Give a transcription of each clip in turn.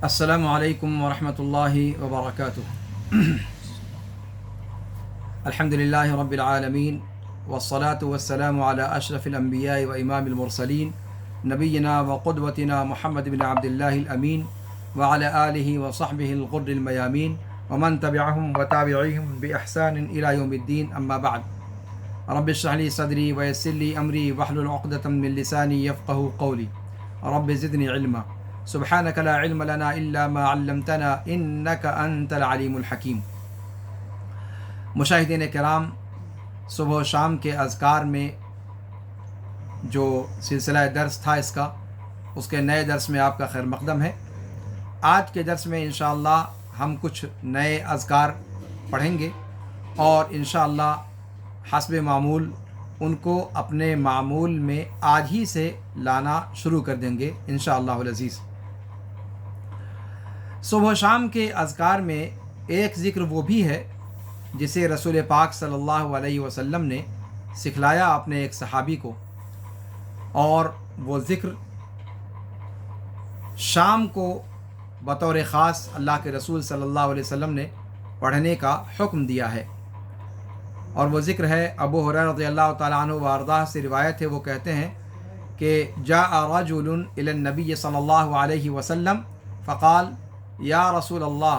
السلام علیکم ورحمۃ اللہ وبرکاتہ۔ الحمد للہ رب العالمین والصلاة والسلام علی اشرف الانبیاء و امام المرسلین نبینا و قدوتنا محمد بن عبد اللہ الامین وعلی آلہ وصحبہ الغر المیامین ومن تبعہم وتابعیہم بإحسان الی یوم الدین، اما بعد۔ رب اشرح لی صدری ویسر لی امری واحلل عقدۃ من لسانی یفقہوا قولی، رب زدنی علما، سبحانک لا علم لنا الا ما علمتنا انک انت العلیم الحکیم۔ مشاہدین کرام، صبح و شام کے اذکار میں جو سلسلہ درس تھا اس کے نئے درس میں آپ کا خیر مقدم ہے۔ آج کے درس میں انشاءاللہ ہم کچھ نئے اذکار پڑھیں گے اور انشاءاللہ حسب معمول ان کو اپنے معمول میں آج ہی سے لانا شروع کر دیں گے انشاءاللہ العزیز۔ صبح و شام کے اذکار میں ایک ذکر وہ بھی ہے جسے رسول پاک صلی اللہ علیہ وسلم نے سکھلایا اپنے ایک صحابی کو، اور وہ ذکر شام کو بطور خاص اللہ کے رسول صلی اللہ علیہ وسلم نے پڑھنے کا حکم دیا ہے، اور وہ ذکر ہے ابو ہریرہ رضی اللہ تعالیٰ عنہ وارضاہ سے روایت ہے۔ وہ کہتے ہیں کہ جاء رجل الی النبی صلی اللہ علیہ وسلم فقال یا رسول اللہ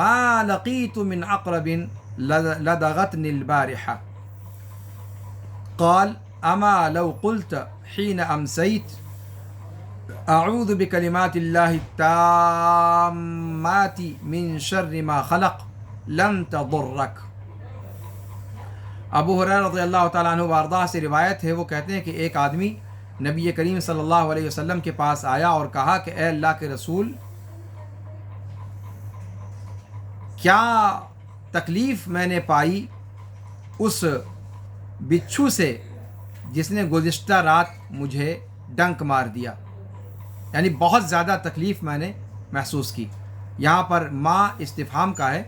ما لقیت من عقرب لدغتنی البارحہ قال اما لو قلت حین امسیت اعوذ بکلمات اللہ التامات من شر ما خلق لم تضرک۔ ابو ہریرہ رضی اللہ تعالیٰ عنہ وارضاہ سے روایت ہے۔ وہ کہتے ہیں کہ ایک آدمی نبی کریم صلی اللہ علیہ وسلم کے پاس آیا اور کہا کہ اے اللہ کے رسول، کیا تکلیف میں نے پائی اس بچھو سے جس نے گزشتہ رات مجھے ڈنک مار دیا، یعنی بہت زیادہ تکلیف میں نے محسوس کی۔ یہاں پر ما استفہام کا ہے،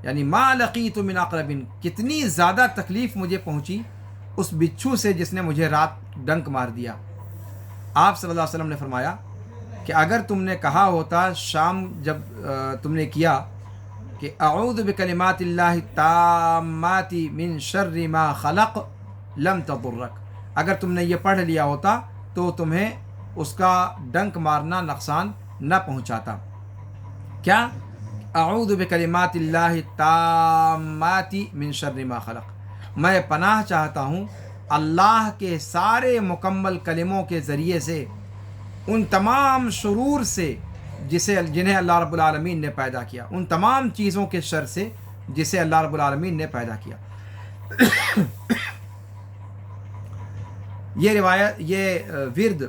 یعنی ما لقیت من عقرب، کتنی زیادہ تکلیف مجھے پہنچی اس بچھو سے جس نے مجھے رات ڈنک مار دیا۔ آپ صلی اللہ علیہ وسلم نے فرمایا کہ اگر تم نے کہا ہوتا شام جب تم نے کیا کہ اعوذ بکلمات اللہ التامات من شر ما خلق لم تضرک، اگر تم نے یہ پڑھ لیا ہوتا تو تمہیں اس کا ڈنک مارنا نقصان نہ پہنچاتا۔ کیا؟ اعوذ بکلمات اللہ التامات من شر ما خلق، میں پناہ چاہتا ہوں اللہ کے سارے مکمل کلموں کے ذریعے سے ان تمام شرور سے جنہیں اللہ رب العالمین نے پیدا کیا، ان تمام چیزوں کے شر سے جسے اللہ رب العالمین نے پیدا کیا۔ یہ ورد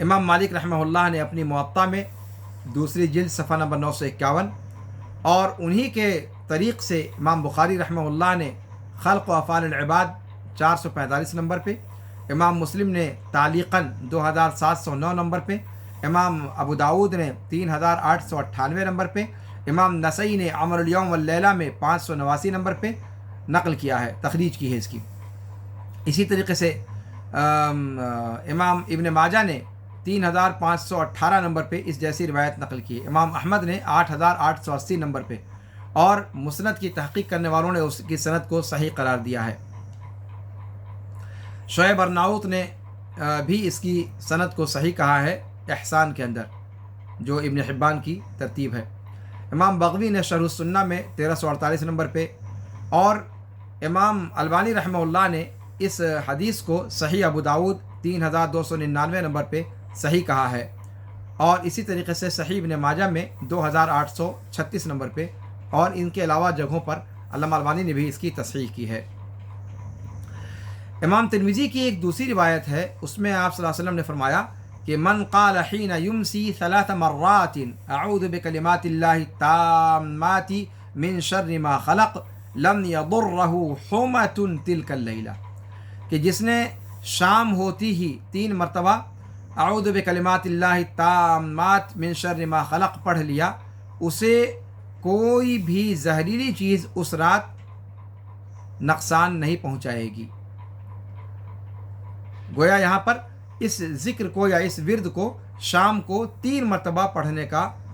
امام مالک رحمہ اللہ نے اپنی موطا میں دوسری جلد صفحہ نمبر 951، اور انہی کے طریق سے امام بخاری رحمہ اللہ نے خلق و افعال العباد 445 نمبر پہ، امام مسلم نے تعلیقاً 2709 نمبر پہ، امام ابو داود نے 3898 نمبر پہ، امام نسائی نے عمل الیوم واللیلہ میں 589 نمبر پہ نقل کیا ہے، تخریج کی ہے اس کی۔ اسی طریقے سے امام ابن ماجہ نے 3518 نمبر پہ اس جیسی روایت نقل کی ہے، امام احمد نے 8880 نمبر پہ، اور مسند کی تحقیق کرنے والوں نے اس کی سند کو صحیح قرار دیا ہے۔ شعیب ارناؤت نے بھی اس کی سند کو صحیح کہا ہے احسان کے اندر، جو ابن حبان کی ترتیب ہے۔ امام بغوی نے شرح السنہ میں 1348 نمبر پہ، اور امام البانی رحمہ اللہ نے اس حدیث کو صحیح ابو داود 3299 نمبر پہ صحیح کہا ہے، اور اسی طریقے سے صحیح ابن ماجہ میں 2836 نمبر پہ، اور ان کے علاوہ جگہوں پر علامہ البانی نے بھی اس کی تصحیح کی ہے۔ امام ترمذی کی ایک دوسری روایت ہے، اس میں آپ صلی اللہ علیہ وسلم نے فرمایا کہ من قال حین یمسی 3 مرات اعوذ بکلمات اللہ التامات من شر ما خلق لم یضرہ حمۃ تلک اللیلہ، کہ جس نے شام ہوتی ہی 3 مرتبہ اعوذ بکلمات اللہ التامات من شر ما خلق پڑھ لیا، اسے کوئی بھی زہریلی چیز اس رات نقصان نہیں پہنچائے گی۔ گویا یہاں پر اس ذکر کو یا اس ورد کو شام کو 3 مرتبہ پڑھنے کا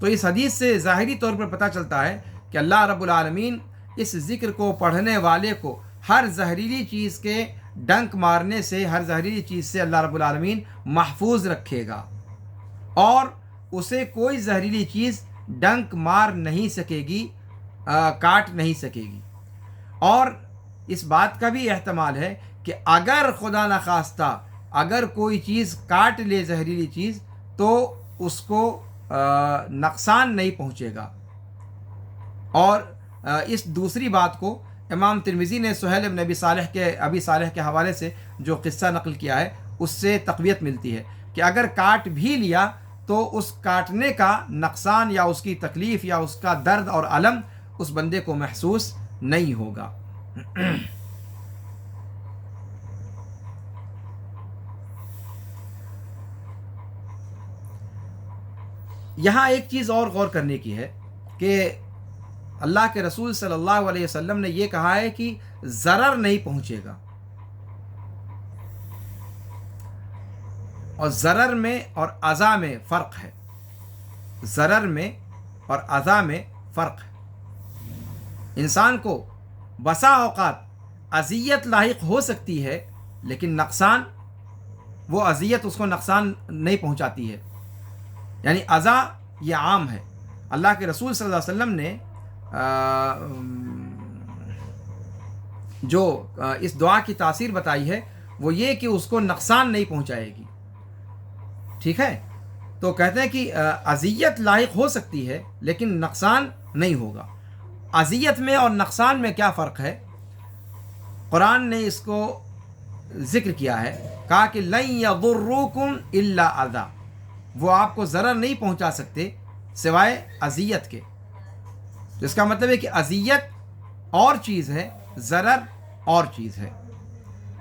تو اس حدیث سے ظاہری طور پر پتہ چلتا ہے کہ اللہ رب العالمین اس ذکر کو پڑھنے والے کو ہر زہریلی چیز کے ڈنک مارنے سے، ہر زہریلی چیز سے اللہ رب العالمین محفوظ رکھے گا، اور اسے کوئی زہریلی چیز ڈنک مار نہیں سکے گی، کاٹ نہیں سکے گی۔ اور اس بات کا بھی احتمال ہے کہ اگر خدا نخواستہ اگر کوئی چیز کاٹ لے زہریلی چیز، تو اس کو نقصان نہیں پہنچے گا۔ اور اس دوسری بات کو امام ترمذی نے سہیل بن ابی صالح کے حوالے سے جو قصہ نقل کیا ہے اس سے تقویت ملتی ہے کہ اگر کاٹ بھی لیا تو اس کاٹنے کا نقصان یا اس کی تکلیف یا اس کا درد اور الم اس بندے کو محسوس نہیں ہوگا۔ یہاں ایک چیز اور غور کرنے کی ہے کہ اللہ کے رسول صلی اللہ علیہ وسلم نے یہ کہا ہے کہ ضرر نہیں پہنچے گا، اور ضرر میں اور اذا میں فرق ہے، ضرر میں اور اذا میں فرق ہے۔ انسان کو بسا اوقات اذیت لاحق ہو سکتی ہے، لیکن نقصان، وہ اذیت اس کو نقصان نہیں پہنچاتی ہے، یعنی اذا یہ عام ہے۔ اللہ کے رسول صلی اللہ علیہ وسلم نے جو اس دعا کی تاثیر بتائی ہے وہ یہ کہ اس کو نقصان نہیں پہنچائے گی، ٹھیک ہے؟ تو کہتے ہیں کہ اذیت لاحق ہو سکتی ہے لیکن نقصان نہیں ہوگا۔ اذیت میں اور نقصان میں کیا فرق ہے؟ قرآن نے اس کو ذکر کیا ہے، کہا کہ لن یضروکم الا اذی، وہ آپ کو ضرر نہیں پہنچا سکتے سوائے اذیت کے۔ تو اس کا مطلب ہے کہ اذیت اور چیز ہے، ضرر اور چیز ہے۔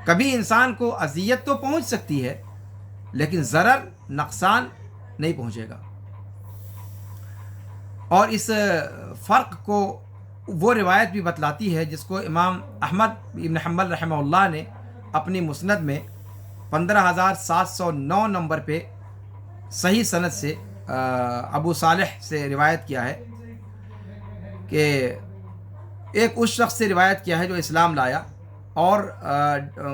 کبھی انسان کو اذیت تو پہنچ سکتی ہے لیکن ضرر، نقصان نہیں پہنچے گا۔ اور اس فرق کو وہ روایت بھی بتلاتی ہے جس کو امام احمد ابن حنبل رحمہ اللہ نے اپنی مسند میں 15709 نمبر پہ صحیح سند سے ابو صالح سے روایت کیا ہے کہ ایک اس شخص سے روایت کیا ہے جو اسلام لایا اور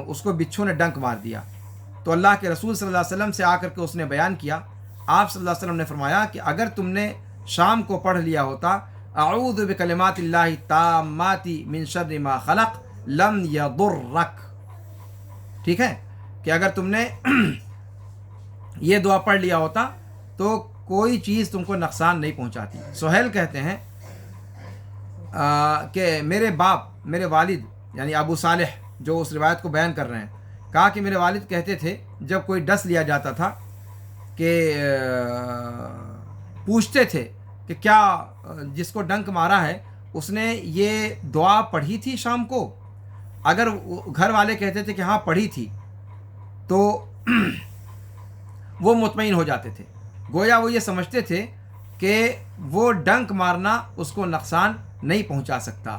اس کو بچھو نے ڈنک مار دیا، تو اللہ کے رسول صلی اللہ علیہ وسلم سے آ کر کے اس نے بیان کیا۔ آپ صلی اللہ علیہ وسلم نے فرمایا کہ اگر تم نے شام کو پڑھ لیا ہوتا اعوذ بکلمات اللہ التامات من شر ما خلق لم یضرک، ٹھیک ہے، کہ اگر تم نے یہ دعا پڑھ لیا ہوتا تو کوئی چیز تم کو نقصان نہیں پہنچاتی۔ سہیل کہتے ہیں کہ میرے باپ، میرے والد یعنی ابو صالح جو اس روایت کو بیان کر رہے ہیں، کہا کہ میرے والد کہتے تھے جب کوئی ڈس لیا جاتا تھا کہ پوچھتے تھے کہ کیا جس کو ڈنک مارا ہے اس نے یہ دعا پڑھی تھی شام کو؟ اگر گھر والے کہتے تھے کہ ہاں پڑھی تھی تو وہ مطمئن ہو جاتے تھے، گویا وہ یہ سمجھتے تھے کہ وہ ڈنک مارنا اس کو نقصان نہیں پہنچا سکتا۔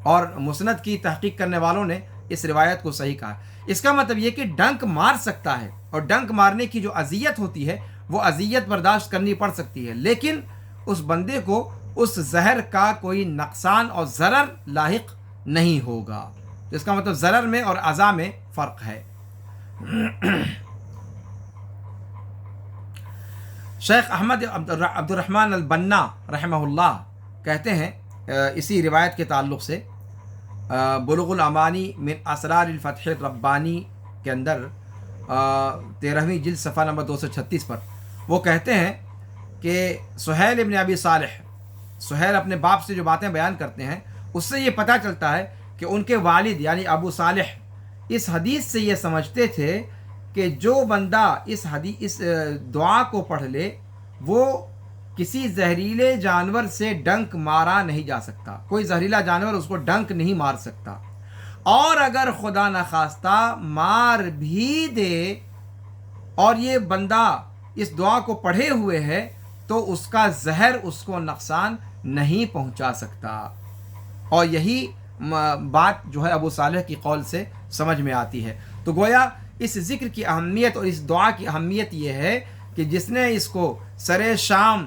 اور مسند کی تحقیق کرنے والوں نے اس روایت کو صحیح کہا۔ اس کا مطلب یہ کہ ڈنک مار سکتا ہے، اور ڈنک مارنے کی جو اذیت ہوتی ہے وہ اذیت برداشت کرنی پڑ سکتی ہے، لیکن اس بندے کو اس زہر کا کوئی نقصان اور ضرر لاحق نہیں ہوگا۔ اس کا مطلب ضرر میں اور اذی میں فرق ہے۔ شیخ احمد عبد الرحمن البنا رحمہ اللہ کہتے ہیں اسی روایت کے تعلق سے بلوغ الامانی من اسرار الفتح الربانی کے اندر 13ویں جلد صفحہ نمبر 236 پر وہ کہتے ہیں کہ سہیل ابن ابی صالح، سہیل اپنے باپ سے جو باتیں بیان کرتے ہیں اس سے یہ پتہ چلتا ہے کہ ان کے والد یعنی ابو صالح اس حدیث سے یہ سمجھتے تھے کہ جو بندہ اس دعا کو پڑھ لے وہ کسی زہریلے جانور سے ڈنک مارا نہیں جا سکتا، کوئی زہریلا جانور اس کو ڈنک نہیں مار سکتا، اور اگر خدا نخواستہ مار بھی دے اور یہ بندہ اس دعا کو پڑھے ہوئے ہے تو اس کا زہر اس کو نقصان نہیں پہنچا سکتا۔ اور یہی بات جو ہے ابو صالح کی قول سے سمجھ میں آتی ہے۔ تو گویا اس ذکر کی اہمیت اور اس دعا کی اہمیت یہ ہے کہ جس نے اس کو سر شام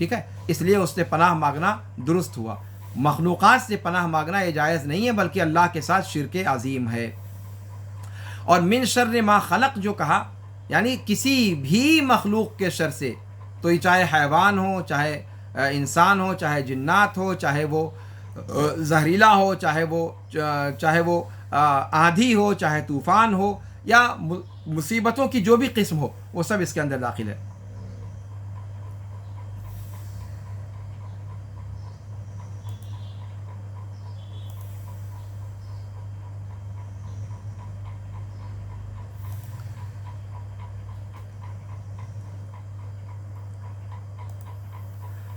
ٹھیک ہے، اس لیے اس سے پناہ مانگنا درست ہوا. مخلوقات سے پناہ مانگنا یہ جائز نہیں ہے، بلکہ اللہ کے ساتھ شرک عظیم ہے. اور من شر ما خلق جو کہا، یعنی کسی بھی مخلوق کے شر سے، تو یہ چاہے حیوان ہو، چاہے انسان ہو، چاہے جنات ہو، چاہے وہ زہریلا ہو، چاہے وہ آندھی ہو، چاہے طوفان ہو، یا مصیبتوں کی جو بھی قسم ہو، وہ سب اس کے اندر داخل ہے.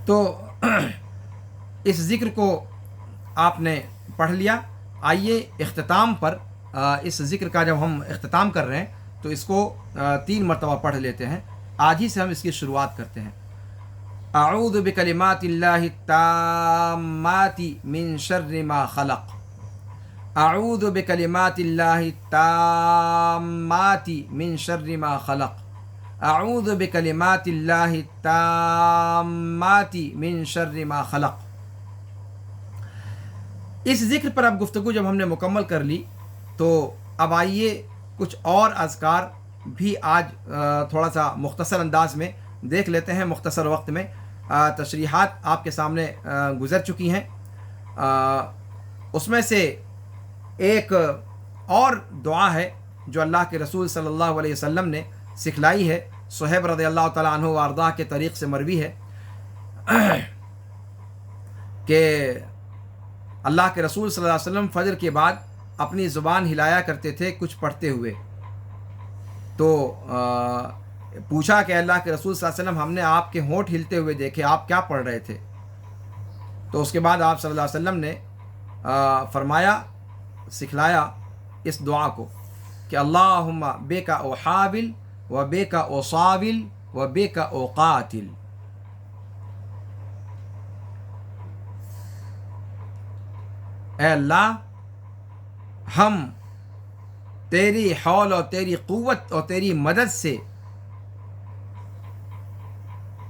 تو اس ذکر کو آپ نے پڑھ لیا. آئیے اختتام پر اس ذکر کا جب ہم اختتام کر رہے ہیں تو اس کو 3 مرتبہ پڑھ لیتے ہیں. آج ہی سے ہم اس کی شروعات کرتے ہیں. اعوذ بکلمات اللہ التامات من شر ما خلق. اعوذ بکلمات اللہ التامات من شر ما خلق. اعوذ بکلمات اللہ التامات من شر ما خلق. اس ذکر پر اب گفتگو جب ہم نے مکمل کر لی تو اب آئیے کچھ اور اذکار بھی آج تھوڑا سا مختصر انداز میں دیکھ لیتے ہیں. مختصر وقت میں تشریحات آپ کے سامنے گزر چکی ہیں. اس میں سے ایک اور دعا ہے جو اللہ کے رسول صلی اللہ علیہ وسلم نے سکھلائی ہے. صہیب رضی اللہ تعالیٰ عنہ وارضاہ کے طریق سے مروی ہے کہ اللہ کے رسول صلی اللہ علیہ وسلم فجر کے بعد اپنی زبان ہلایا کرتے تھے کچھ پڑھتے ہوئے. تو پوچھا کہ اللہ کے رسول صلی اللہ علیہ وسلم ہم نے آپ کے ہونٹ ہلتے ہوئے دیکھے، آپ کیا پڑھ رہے تھے؟ تو اس کے بعد آپ صلی اللہ علیہ وسلم نے فرمایا، سکھلایا اس دعا کو کہ اللہم بیک احاول و بیک اصاول و بیک اقاتل. اے اللہ، ہم تیری حول اور تیری قوت اور تیری مدد سے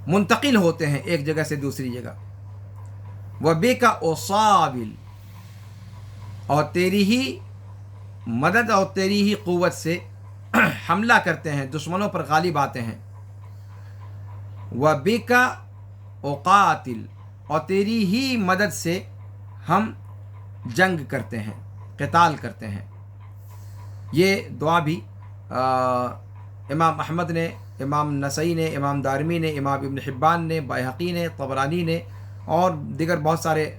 منتقل ہوتے ہیں ایک جگہ سے دوسری جگہ. وَبِكَ أُصَابِلُ، اور تیری ہی مدد اور تیری ہی قوت سے حملہ کرتے ہیں، دشمنوں پر غالب آتے ہیں. وَبِكَ أُقَاتِلُ، اور تیری ہی مدد سے ہم جنگ کرتے ہیں، قتال کرتے ہیں. یہ دعا بھی امام احمد نے، امام نسائی نے، امام دارمی نے، امام ابن حبان نے، بائہقی نے، طبرانی نے اور دیگر بہت سارے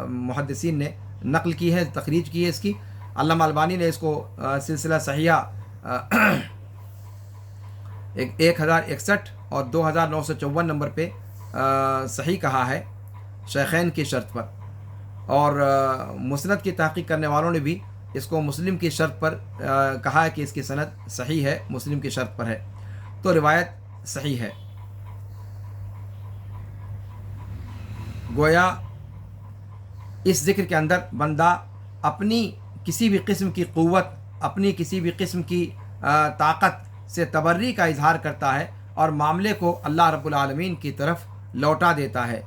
محدثین نے نقل کی ہے، تخریج کی ہے اس کی. علامہ البانی نے اس کو سلسلہ صحیحہ 1061 اور 2954 نمبر پہ صحیح کہا ہے شیخین کی شرط پر. اور مسند کی تحقیق کرنے والوں نے بھی اس کو مسلم کی شرط پر کہا ہے کہ اس کی سند صحیح ہے، مسلم کی شرط پر ہے، تو روایت صحیح ہے. گویا اس ذکر کے اندر بندہ اپنی کسی بھی قسم کی قوت، اپنی کسی بھی قسم کی طاقت سے تبری کا اظہار کرتا ہے اور معاملے کو اللہ رب العالمین کی طرف لوٹا دیتا ہے.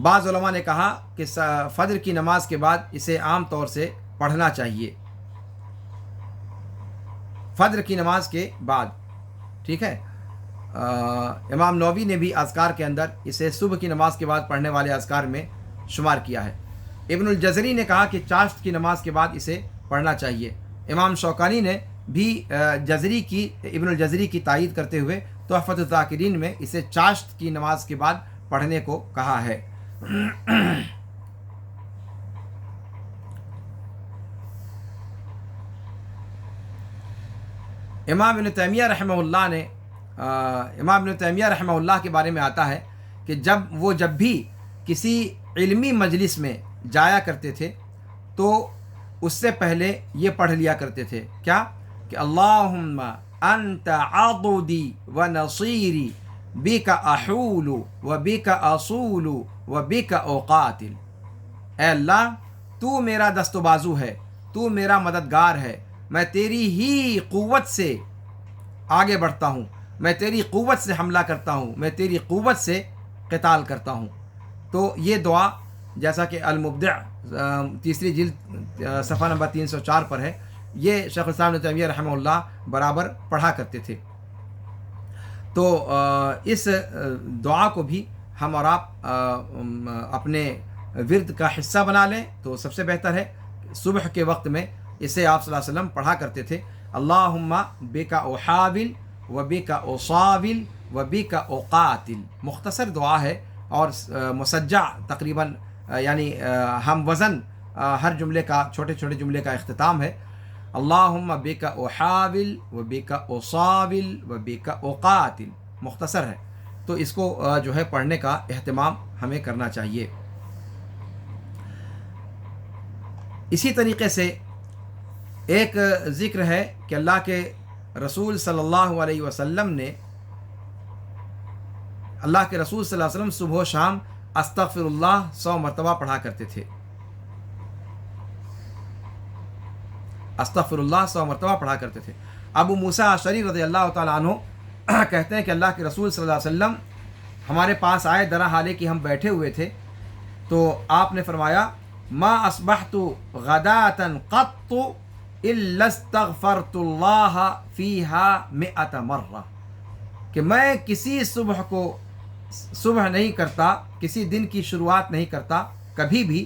بعض علماء نے کہا کہ فجر کی نماز کے بعد اسے عام طور سے پڑھنا چاہیے، فجر کی نماز کے بعد. ٹھیک ہے. امام نووی نے بھی اذکار کے اندر اسے صبح کی نماز کے بعد پڑھنے والے اذکار میں شمار کیا ہے. ابن الجزری نے کہا کہ چاشت کی نماز کے بعد اسے پڑھنا چاہیے. امام شوکانی نے بھی ابن الجزری کی تائید کرتے ہوئے تحفۃ الذاکرین میں اسے چاشت کی نماز کے بعد پڑھنے کو کہا ہے. امام ابن تیمیہ رحمہ اللہ کے بارے میں آتا ہے کہ جب بھی کسی علمی مجلس میں جایا کرتے تھے تو اس سے پہلے یہ پڑھ لیا کرتے تھے کیا کہ اللہم انت عضدی و نصیری بیک احول و بیک اصول و بیک اقاتل. اے اللہ، تو میرا دست و بازو ہے، تو میرا مددگار ہے، میں تیری ہی قوت سے آگے بڑھتا ہوں میں تیری قوت سے حملہ کرتا ہوں، میں تیری قوت سے قتال کرتا ہوں۔ تو یہ دعا جیسا کہ المبدع تیسری جلد صفحہ نمبر 304 پر ہے، یہ شیخ الاسلام ابن تیمیہ رحمہ اللہ برابر پڑھا کرتے تھے۔ تو اس دعا کو بھی ہم اور آپ اپنے ورد کا حصہ بنا لیں تو سب سے بہتر ہے۔ صبح کے وقت میں اسے آپ صلی اللہ علیہ وسلم پڑھا کرتے تھے، اللہم بک احاول و بک اصاول و بک اقاتل۔ مختصر دعا ہے اور مسجع تقریباً یعنی ہم وزن ہر جملے کا، چھوٹے چھوٹے جملے کا اختتام ہے۔ اللہم بک احاول و بک اصاول و بک اقاتل، مختصر ہے، تو اس کو جو ہے پڑھنے کا اہتمام ہمیں کرنا چاہیے۔ اسی طریقے سے ایک ذکر ہے کہ اللہ کے رسول صلی اللہ علیہ وسلم نے، اللہ کے رسول صلی اللہ علیہ وسلم صبح و شام استغفر اللہ 100 مرتبہ پڑھا کرتے تھے، استغفر اللہ 100 مرتبہ پڑھا کرتے تھے۔ ابو موسیٰ اشعری رضی اللہ تعالیٰ عنہ کہتے ہیں کہ اللہ کے رسول صلی اللہ علیہ وسلم ہمارے پاس آئے، درا حالے کہ ہم بیٹھے ہوئے تھے، تو آپ نے فرمایا ما اصبحت غداة قط الا استغفرت اللہ فیہا 100 مرہ، کہ میں کسی صبح کو صبح نہیں کرتا، کسی دن کی شروعات نہیں کرتا کبھی بھی،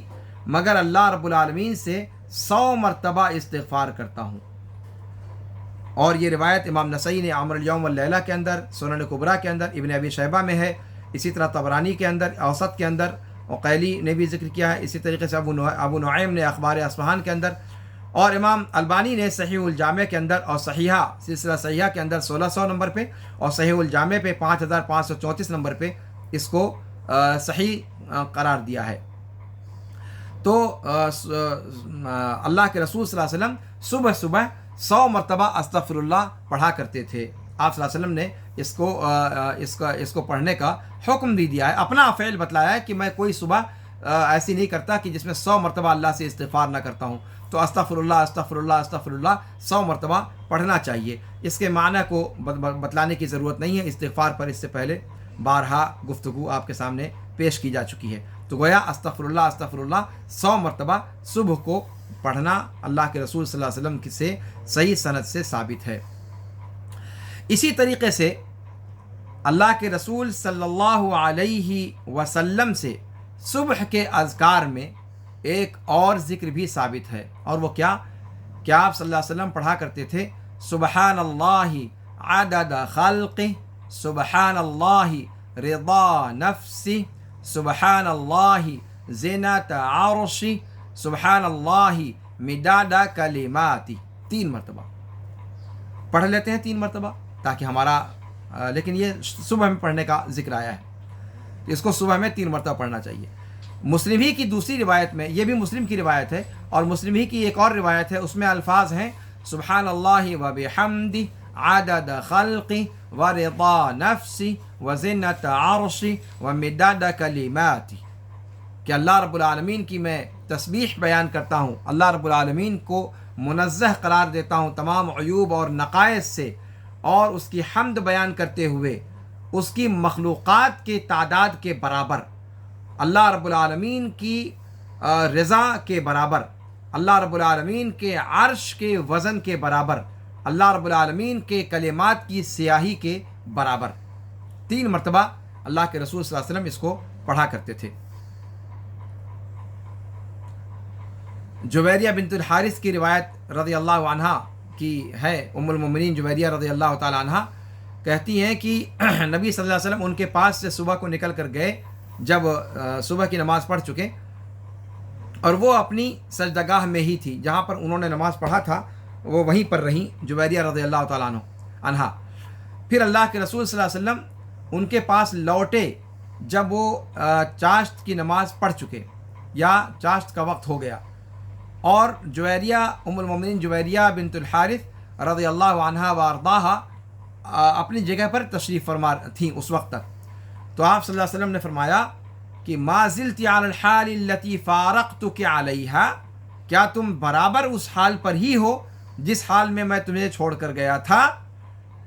مگر اللہ رب العالمین سے 100 مرتبہ استغفار کرتا ہوں۔ اور یہ روایت امام نسائی نے عمر الیوم واللیلہ کے اندر، سنن کبریٰ کے اندر، ابن ابی شیبہ میں ہے، اسی طرح طبرانی کے اندر، اوسط کے اندر، عقیلی نے بھی ذکر کیا ہے، اسی طریقے سے ابو نعیم نے اخبار اصفہان کے اندر، اور امام البانی نے صحیح الجامع کے اندر اور صحیحہ سلسلہ صحیحہ کے اندر 1600 نمبر پہ اور صحیح الجامع پہ 5534 نمبر پہ اس کو صحیح قرار دیا ہے۔ تو اللہ کے رسول صلی اللہ علیہ وسلم صبح صبح 100 مرتبہ استغفر اللہ پڑھا کرتے تھے۔ آپ صلی اللہ علیہ وسلم نے اس کو پڑھنے کا حکم بھی دیا ہے، اپنا فعل بتلایا ہے کہ میں کوئی صبح ایسی نہیں کرتا کہ جس میں 100 مرتبہ اللہ سے استغفار نہ کرتا ہوں۔ تو استغفر اللہ استغفر اللہ استغفر اللہ 100 مرتبہ پڑھنا چاہیے۔ اس کے معنی کو بتلانے کی ضرورت نہیں ہے، استغفار پر اس سے پہلے بارہا گفتگو آپ کے سامنے پیش کی جا چکی ہے۔ تو گویا استغفر اللہ 100 مرتبہ صبح کو پڑھنا اللہ کے رسول صلی اللہ علیہ وسلم سے صحیح سند سے ثابت ہے۔ اسی طریقے سے اللہ کے رسول صلی اللہ علیہ وسلم سے صبح کے اذکار میں ایک اور ذکر بھی ثابت ہے، اور وہ کیا کہ آپ صلی اللہ علیہ وسلم پڑھا کرتے تھے سبحان اللہ عدد خلقہ، سبحان اللہ رضا نفسہ، سبحان اللہ زینت عرشہ، سبحان اللہ مداد کلماتہ۔ 3 مرتبہ پڑھ لیتے ہیں، 3 مرتبہ، تاکہ ہمارا لیکن یہ صبح میں پڑھنے کا ذکر آیا ہے، اس کو صبح میں 3 مرتبہ پڑھنا چاہیے۔ مسلم ہی کی دوسری روایت میں، یہ بھی مسلم کی روایت ہے، اور مسلم ہی کی ایک اور روایت ہے، اس میں الفاظ ہیں سبحان اللہ و بحمدہ عدد خلقہ و رضا نفسہ و زینت عرشہ و مداد کلماتہ، کہ اللہ رب العالمین کی میں تسبیح بیان کرتا ہوں، اللہ رب العالمین کو منزہ قرار دیتا ہوں تمام عیوب اور نقائص سے، اور اس کی حمد بیان کرتے ہوئے اس کی مخلوقات کے تعداد کے برابر، اللہ رب العالمین کی رضا کے برابر، اللہ رب العالمین کے عرش کے وزن کے برابر، اللہ رب العالمین کے کلمات کی سیاہی کے برابر۔ 3 مرتبہ اللہ کے رسول صلی اللہ علیہ وسلم اس کو پڑھا کرتے تھے۔ جویریہ بنت الحارث کی روایت رضی اللہ عنہا کی ہے، ام المؤمنین جویریہ رضی اللہ تعالی عنہا کہتی ہیں کہ نبی صلی اللہ علیہ وسلم ان کے پاس سے صبح کو نکل کر گئے، جب صبح کی نماز پڑھ چکے، اور وہ اپنی سجدگاہ میں ہی تھی، جہاں پر انہوں نے نماز پڑھا تھا وہ وہیں پر رہیں جویریہ رضی اللہ تعالیٰ عنہا۔ پھر اللہ کے رسول صلی اللہ علیہ وسلم ان کے پاس لوٹے جب وہ چاشت کی نماز پڑھ چکے یا چاشت کا وقت ہو گیا، اور جویریہ ام المؤمنین جویریہ بنت الحارث رضی اللہ عنہا و ارضاہا اپنی جگہ پر تشریف فرما تھیں اس وقت تک۔ تو آپ صلی اللہ علیہ وسلم نے فرمایا کہ ما زلت علی الحال التي فارقتک علیہا، کیا تم برابر اس حال پر ہی ہو جس حال میں میں تمہیں چھوڑ کر گیا تھا؟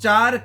4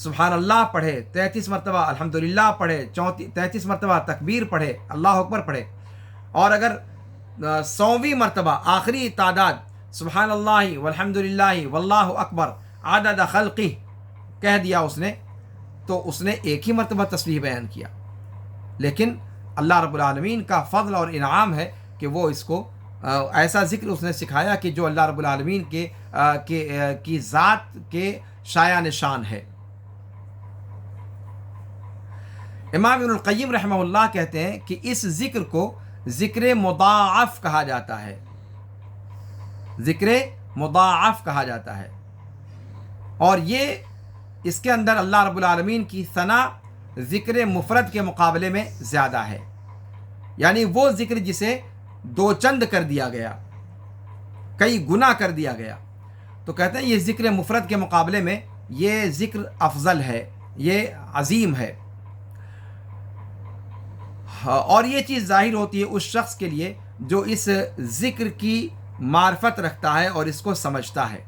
سبحان اللہ پڑھے، 33 مرتبہ الحمدللہ پڑھے، 33 مرتبہ تکبیر پڑھے، اللہ اکبر پڑھے، اور اگر 100ویں مرتبہ آخری تعداد سبحان اللہ والحمدللہ واللہ اکبر عدد خلقی کہہ دیا اس نے، تو اس نے ایک ہی مرتبہ تسبیح بیان کیا. لیکن اللہ رب العالمین کا فضل اور انعام ہے کہ وہ اس کو ایسا ذکر اس نے سکھایا کہ جو اللہ رب العالمین کی ذات کے شایع نشان ہے. امام ابن القیم رحمہ اللہ کہتے ہیں کہ اس ذکر کو ذکر مضاعف کہا جاتا ہے، ذکر مضاعف کہا جاتا ہے، اور یہ اس کے اندر اللہ رب العالمین کی ثنا ذکر مفرد کے مقابلے میں زیادہ ہے. یعنی وہ ذکر جسے دو چند کر دیا گیا، کئی گنا کر دیا گیا، تو کہتے ہیں یہ ذکر مفرد کے مقابلے میں یہ ذکر افضل ہے، یہ عظیم ہے. اور یہ چیز ظاہر ہوتی ہے اس شخص کے لیے جو اس ذکر کی معرفت رکھتا ہے اور اس کو سمجھتا ہے.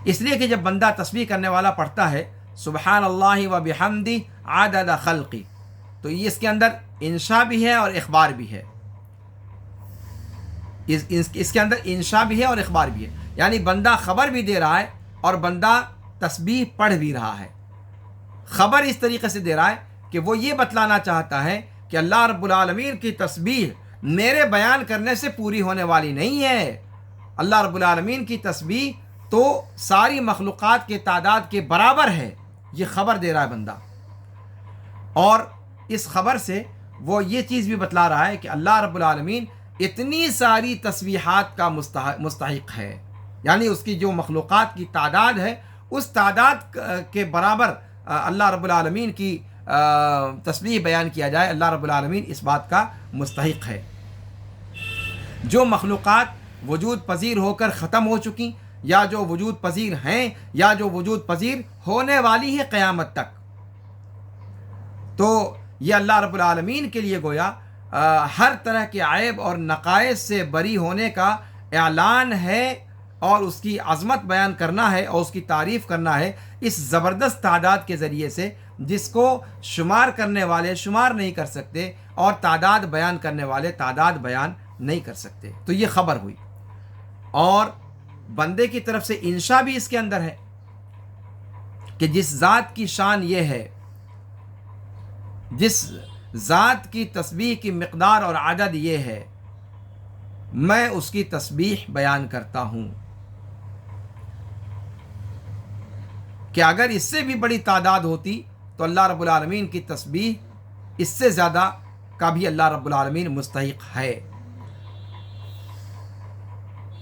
اس لیے کہ جب بندہ تسبیح کرنے والا پڑھتا ہے سبحان اللہ و بحمدی عدد خلقی، تو یہ اس کے اندر انشاء بھی ہے اور اخبار بھی ہے. اس کے اندر انشاء بھی ہے اور اخبار بھی ہے، یعنی بندہ خبر بھی دے رہا ہے اور بندہ تسبیح پڑھ بھی رہا ہے. خبر اس طریقے سے دے رہا ہے کہ وہ یہ بتلانا چاہتا ہے کہ اللہ رب العالمین کی تسبیح میرے بیان کرنے سے پوری ہونے والی نہیں ہے. اللہ رب العالمین کی تسبیح تو ساری مخلوقات کے تعداد کے برابر ہے، یہ خبر دے رہا ہے بندہ. اور اس خبر سے وہ یہ چیز بھی بتلا رہا ہے کہ اللہ رب العالمین اتنی ساری تسبیحات کا مستحق ہے، یعنی اس کی جو مخلوقات کی تعداد ہے اس تعداد کے برابر اللہ رب العالمین کی تسبیح بیان کیا جائے. اللہ رب العالمین اس بات کا مستحق ہے. جو مخلوقات وجود پذیر ہو کر ختم ہو چکی، یا جو وجود پذیر ہیں، یا جو وجود پذیر ہونے والی ہے قیامت تک، تو یہ اللہ رب العالمین کے لیے گویا ہر طرح کے عیب اور نقائص سے بری ہونے کا اعلان ہے، اور اس کی عظمت بیان کرنا ہے اور اس کی تعریف کرنا ہے اس زبردست تعداد کے ذریعے سے جس کو شمار کرنے والے شمار نہیں کر سکتے اور تعداد بیان کرنے والے تعداد بیان نہیں کر سکتے. تو یہ خبر ہوئی. اور بندے کی طرف سے انشاء بھی اس کے اندر ہے کہ جس ذات کی شان یہ ہے، جس ذات کی تسبیح کی مقدار اور عدد یہ ہے، میں اس کی تسبیح بیان کرتا ہوں. کہ اگر اس سے بھی بڑی تعداد ہوتی تو اللہ رب العالمین کی تسبیح اس سے زیادہ کا بھی اللہ رب العالمین مستحق ہے.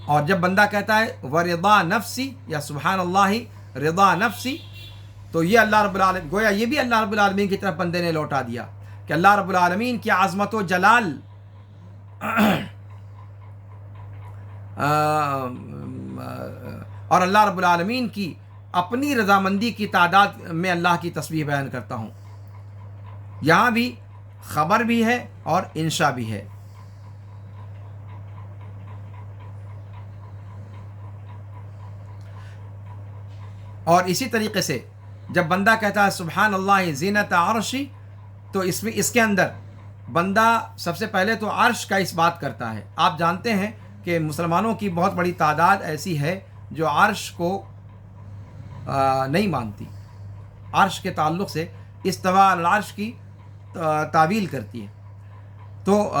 اور جب بندہ کہتا ہے وَرِضَا نَفْسِي یا سبحان اللہ رضا نفسی، تو یہ اللہ رب العالمین گویا یہ بھی اللہ رب العالمین کی طرف بندے نے لوٹا دیا کہ اللہ رب العالمین کی عظمت و جلال اور اللہ رب العالمین کی اپنی رضامندی کی تعداد میں اللہ کی تسبیح بیان کرتا ہوں. یہاں بھی خبر بھی ہے اور انشاء بھی ہے. اور اسی طریقے سے جب بندہ کہتا ہے سبحان اللہ زینت عرشی، تو اس کے اندر بندہ سب سے پہلے تو عرش کا اس بات کرتا ہے. آپ جانتے ہیں کہ مسلمانوں کی بہت بڑی تعداد ایسی ہے جو عرش کو نہیں مانتی، عرش کے تعلق سے استواء العرش کی تعویل کرتی ہے. تو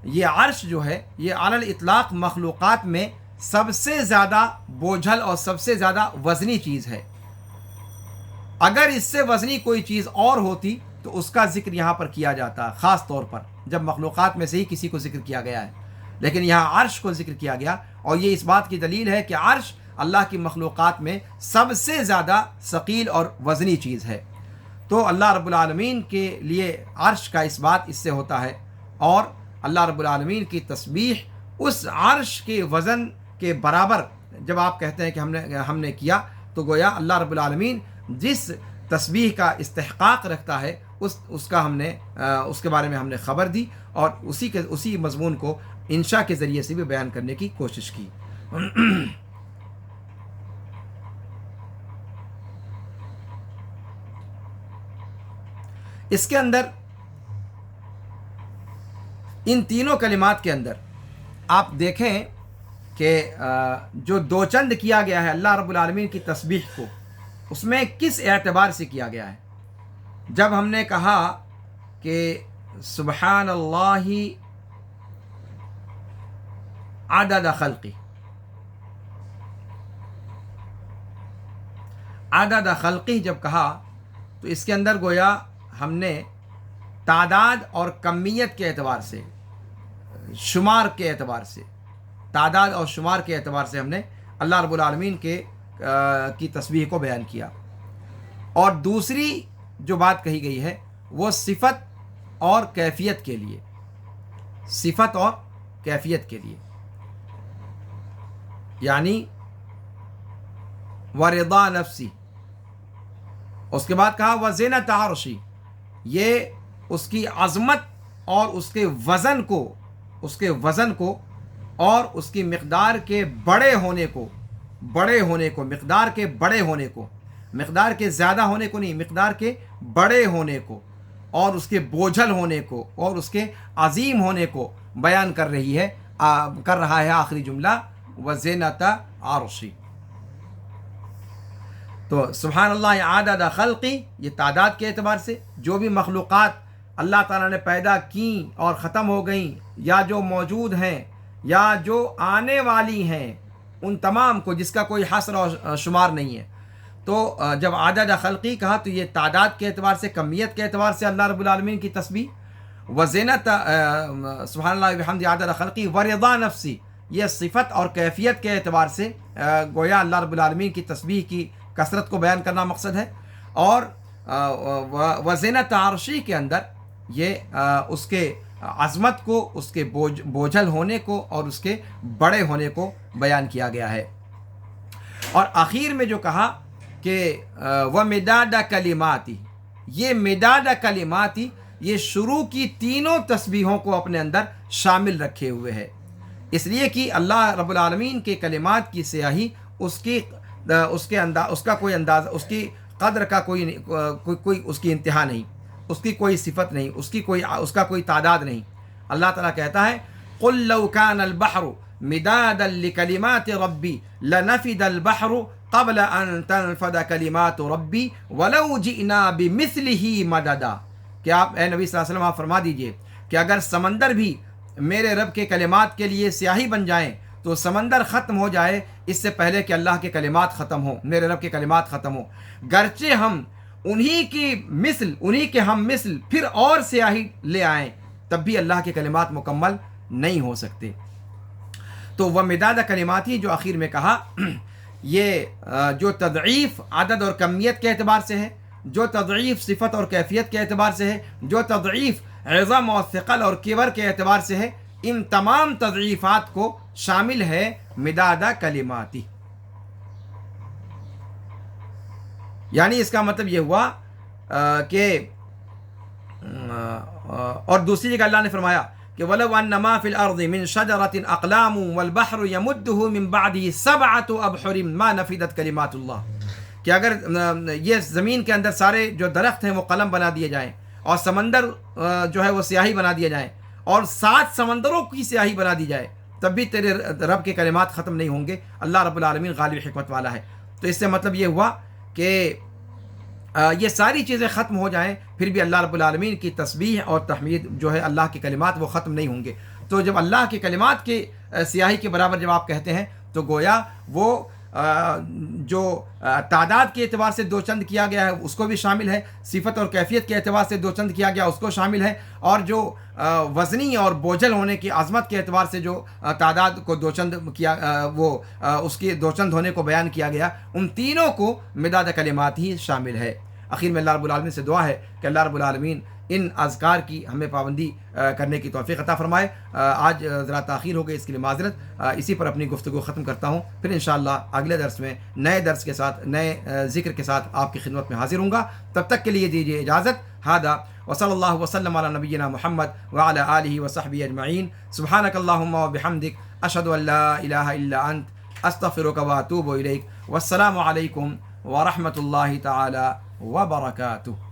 یہ عرش جو ہے یہ علی الاطلاق مخلوقات میں سب سے زیادہ بوجھل اور سب سے زیادہ وزنی چیز ہے. اگر اس سے وزنی کوئی چیز اور ہوتی تو اس کا ذکر یہاں پر کیا جاتا، خاص طور پر جب مخلوقات میں سے ہی کسی کو ذکر کیا گیا ہے، لیکن یہاں عرش کو ذکر کیا گیا. اور یہ اس بات کی دلیل ہے کہ عرش اللہ کی مخلوقات میں سب سے زیادہ ثقیل اور وزنی چیز ہے. تو اللہ رب العالمین کے لیے عرش کا اس بات اس سے ہوتا ہے. اور اللہ رب العالمین کی تسبیح اس عرش کے وزن کے برابر جب آپ کہتے ہیں کہ ہم نے کیا، تو گویا اللہ رب العالمین جس تسبیح کا استحقاق رکھتا ہے اس کے بارے میں ہم نے خبر دی، اور اسی مضمون کو انشاء کے ذریعے سے بھی بیان کرنے کی کوشش کی. اس کے اندر ان تینوں کلمات کے اندر آپ دیکھیں کہ جو دو چند کیا گیا ہے اللہ رب العالمین کی تسبیح کو، اس میں کس اعتبار سے کیا گیا ہے؟ جب ہم نے کہا کہ سبحان اللہ عدد خلقی، عدد خلقی جب کہا تو اس کے اندر گویا ہم نے تعداد اور کمیت کے اعتبار سے، شمار کے اعتبار سے، تعداد اور شمار کے اعتبار سے ہم نے اللہ رب العالمین کی تسبیح کو بیان کیا۔ اور دوسری جو بات کہی گئی ہے وہ صفت اور کیفیت کے لیے، صفت اور کیفیت کے لیے، یعنی ورضا نفسی، اس کے بعد کہا وزینت عرشی، یہ اس کی عظمت اور اس کے وزن کو اور اس کی مقدار کے بڑے ہونے کو، مقدار کے بڑے ہونے کو، مقدار کے زیادہ ہونے کو نہیں، مقدار کے بڑے ہونے کو، اور اس کے بوجھل ہونے کو اور اس کے عظیم ہونے کو بیان کر رہا ہے آخری جملہ وزینت عرشی۔ تو سبحان اللہ عدد خلقی، یہ تعداد کے اعتبار سے جو بھی مخلوقات اللہ تعالیٰ نے پیدا کی اور ختم ہو گئیں، یا جو موجود ہیں یا جو آنے والی ہیں، ان تمام کو جس کا کوئی حصر اور شمار نہیں ہے۔ تو جب عدد خلقی کہا تو یہ تعداد کے اعتبار سے، کمیت کے اعتبار سے اللہ رب العالمین کی تسبیح، وزینت سبحان اللہ بحمدہ عدد خلقی ورضا نفسی، یہ صفت اور کیفیت کے اعتبار سے گویا اللہ رب العالمین کی تسبیح کی کثرت کو بیان کرنا مقصد ہے۔ اور وزینت عرشی کے اندر یہ اس کے عظمت کو، اس کے بوجھل ہونے کو اور اس کے بڑے ہونے کو بیان کیا گیا ہے۔ اور آخر میں جو کہا کہ ومداد کلماتی، یہ مداد کلماتی یہ شروع کی تینوں تسبیحوں کو اپنے اندر شامل رکھے ہوئے ہے، اس لیے کہ اللہ رب العالمین کے کلمات کی سیاہی اس کا کوئی اندازہ، اس کی قدر کا کوئی اس کی انتہا نہیں، اس کی کوئی صفت نہیں، اس کا کوئی تعداد نہیں۔ اللہ تعالیٰ کہتا ہے قل لو كان البحر مدادا لكلمات ربی لنفد البحر قبل ان تنفد كلمات ربی ولو جئنا بمثله مددا، کہ آپ اے نبی صلی اللہ علیہ وسلم آپ فرما دیجئے کہ اگر سمندر بھی میرے رب کے کلمات کے لیے سیاہی بن جائیں تو سمندر ختم ہو جائے اس سے پہلے کہ اللہ کے کلمات ختم ہوں، میرے رب کے کلمات ختم ہوں، گرچہ ہم انہی کے ہم مثل پھر اور سیاہی لے آئیں تب بھی اللہ کے کلمات مکمل نہیں ہو سکتے۔ تو وہ مداد کلمات ہی جو آخر میں کہا، یہ جو تضعیف عدد اور کمیت کے اعتبار سے ہے، جو تضعیف صفت اور کیفیت کے اعتبار سے ہے، جو تضعیف عظم اور ثقل اور کبر کے اعتبار سے ہے، ان تمام تضعیفات کو شامل ہے مداد کلماتی۔ یعنی اس کا مطلب یہ ہوا کہ اور دوسری جگہ اللہ نے فرمایا کہ وَلَوْ أَنَّ مَا فِي الْأَرْضِ مِنْ شَجَرَةٍ أَقْلَامٌ وَالْبَحْرُ يَمُدُّهُ مِنْ بَعْدِهِ سَبْعَةُ أَبْحُرٍ مَا نَفِدَتْ كَلِمَاتُ اللَّهِ، کہ اگر یہ زمین کے اندر سارے جو درخت ہیں وہ قلم بنا دیے جائیں اور سمندر جو ہے وہ سیاہی بنا دیے جائیں اور 7 سمندروں کی سیاہی بنا دی جائے تب بھی تیرے رب کے کلمات ختم نہیں ہوں گے۔ اللہ رب العالمین غالب حکمت والا ہے۔ تو اس سے مطلب یہ ہوا کہ یہ ساری چیزیں ختم ہو جائیں پھر بھی اللہ رب العالمین کی تسبیح اور تحمید جو ہے اللہ کے کلمات وہ ختم نہیں ہوں گے۔ تو جب اللہ کے کلمات کی سیاہی کے برابر جب آپ کہتے ہیں تو گویا وہ جو تعداد کے اعتبار سے دو چند کیا گیا ہے اس کو بھی شامل ہے، صفت اور کیفیت کے اعتبار سے دو چند کیا گیا اس کو شامل ہے، اور جو وزنی اور بوجھل ہونے کی عظمت کے اعتبار سے جو تعداد کو دو چند کیا وہ اس کی دو چند ہونے کو بیان کیا گیا، ان تینوں کو مداد کلمات ہی شامل ہے۔ آخر میں اللہ رب العالمین سے دعا ہے کہ اللہ رب العالمین ان اذکار کی ہمیں پابندی کرنے کی توفیق عطا فرمائے۔ آج ذرا تاخیر ہو گئی، اس کے لیے معذرت۔ اسی پر اپنی گفتگو ختم کرتا ہوں، پھر انشاءاللہ اگلے درس میں نئے درس کے ساتھ، نئے ذکر کے ساتھ آپ کی خدمت میں حاضر ہوں گا۔ تب تک کے لیے دیجیے اجازت۔ ہذا وصلی اللہ وسلم علی نبینا محمد وعلی آلہ وصحبہ اجمعین۔ سبحانک اللہم وبحمدک، اشہد ان لا الہ الا انت، استغفرک واتوب الیک۔ والسلام علیکم ورحمۃ اللہ تعالی وبرکاتہ۔